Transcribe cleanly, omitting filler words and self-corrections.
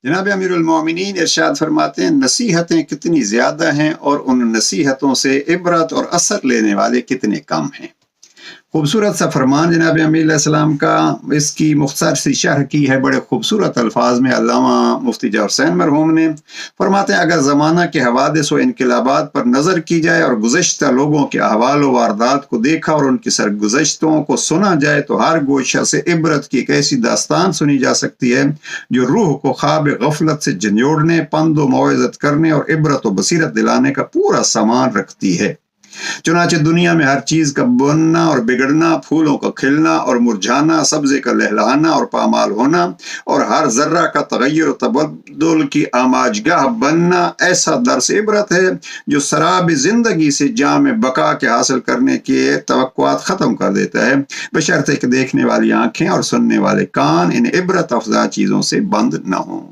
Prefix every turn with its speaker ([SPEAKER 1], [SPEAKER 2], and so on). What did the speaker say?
[SPEAKER 1] जनाब अमीर उल मोमिनीन इरशाद फरमाते हैं, नसीहतें कितनी ज़्यादा हैं और उन नसीहतों से इबरत और असर लेने वाले कितने कम हैं। खूबसूरत सा फरमान जनाब अमीर अलैहिस्सलाम का। इसकी मुख्तसर सी शरह की है बड़े खूबसूरत अल्फाज में अल्लामा मुफ्ती जवाहर हुसैन मरहूम ने। फरमाते हैं, अगर ज़माना के हवादिस व इनकलाबात पर नज़र की जाए और गुज़श्ता लोगों के अहवाल व वारदात को देखा और उनकी सरगुज़श्तों को सुना जाए तो हर गोशा से इबरत की एक ऐसी दास्तान सुनी जा सकती है जो रूह को ख्वाब गफलत से झंझोड़ने, पंद व मौइज़त करने और इबरत व बसीरत दिलाने का पूरा सामान रखती है। चुनाचे दुनिया में हर चीज का बनना और बिगड़ना, फूलों का खिलना और मुरझाना, सब्जे का लहलहाना और पामाल होना और हर जर्रा का तगय्युर और तबद्दुल की आमाजगाह बनना ऐसा दर्स इबरत है जो सराब जिंदगी से जाम बका के हासिल करने के तवक्कुआत खत्म कर देता है, बशर्ते कि देखने वाली आंखें और सुनने वाले कान इन इबरत अफजा चीजों से बंद न हों।